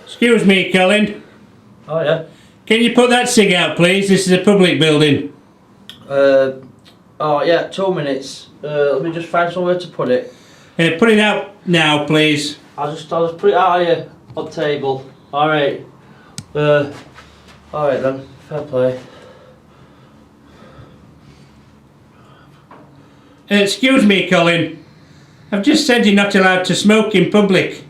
Excuse me, Colin. Oh yeah. Can you put that cig out, please? This is a public building. Oh yeah, 2 minutes. Let me just find somewhere to put it. Put it out now, please. I'll just put it out here on the table. Alright. Alright then, fair play. Excuse me, Colin. I've just said you're not allowed to smoke in public.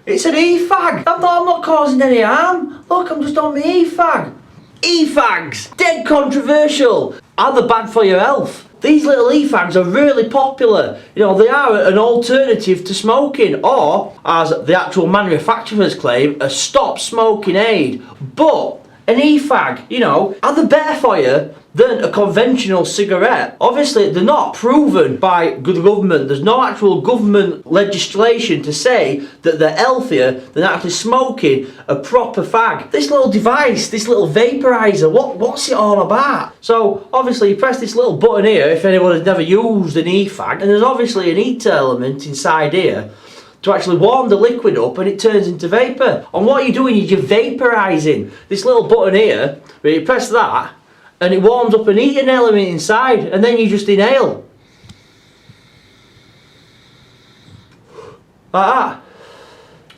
It's an e-fag! I'm not causing any harm. Look, I'm just on my e-fag. E-fags! Dead controversial! Are they bad for your health? These little e-fags are really popular. You know, they are an alternative to smoking, or, as the actual manufacturers claim, a stop smoking aid. But an e-fag, you know, are they better for you than a conventional cigarette? Obviously, they're not proven by the government. There's no actual government legislation to say that they're healthier than actually smoking a proper fag. This little device, this little vaporizer, what's it all about? So, obviously, you press this little button here if anyone has never used an e-fag, and there's obviously an heat element inside here to actually warm the liquid up, and it turns into vapour. And what you're doing is you're vaporising. This little button here, where you press that, and it warms up an heating element inside, and then you just inhale. Like that.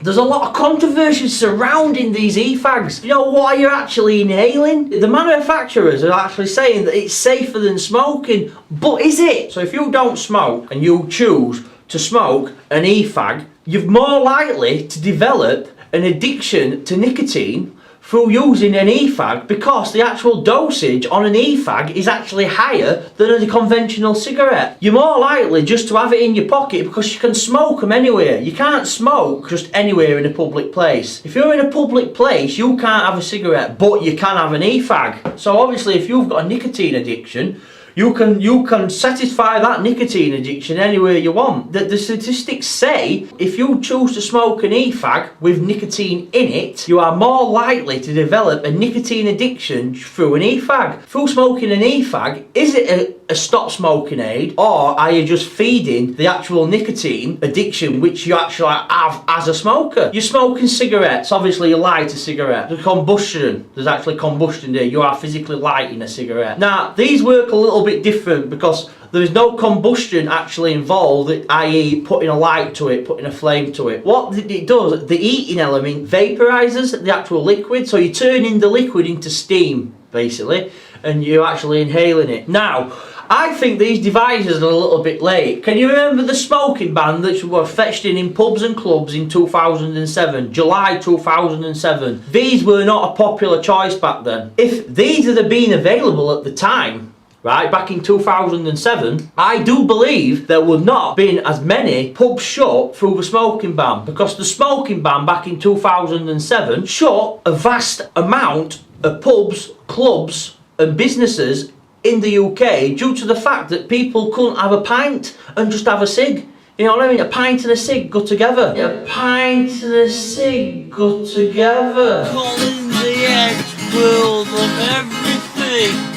There's a lot of controversy surrounding these e-fags. You know what you're actually inhaling? The manufacturers are actually saying that it's safer than smoking, but is it? So if you don't smoke and you choose to smoke an e-fag, you're more likely to develop an addiction to nicotine through using an e-fag, because the actual dosage on an e-fag is actually higher than a conventional cigarette. You're more likely just to have it in your pocket because you can smoke them anywhere. You can't smoke just anywhere in a public place. If you're in a public place, you can't have a cigarette, but you can have an e-fag. So obviously, if you've got a nicotine addiction, you can satisfy that nicotine addiction anywhere you want. The statistics say if you choose to smoke an e-fag with nicotine in it, you are more likely to develop a nicotine addiction through an e-fag. Through smoking an e-fag, is it a stop smoking aid, or are you just feeding the actual nicotine addiction which you actually have as a smoker? You're smoking cigarettes, obviously you light a cigarette. The combustion, there's actually combustion there. You are physically lighting a cigarette. Now, these work a little bit different because there is no combustion actually involved, i.e. putting a light to it, putting a flame to it. What it does, the heating element vaporizes the actual liquid, so you're turning the liquid into steam, basically, and you're actually inhaling it. Now, I think these devices are a little bit late. Can you remember the smoking ban that were fetched in pubs and clubs in 2007, July 2007? These were not a popular choice back then. If these had been available at the time, right, back in 2007, I do believe there would not have been as many pubs shut through the smoking ban, because the smoking ban back in 2007 shut a vast amount of pubs, clubs and businesses in the UK due to the fact that people couldn't have a pint and just have a cig. You know what I mean? A pint and a cig go together. A pint and a cig go together. Calling the edge world of everything.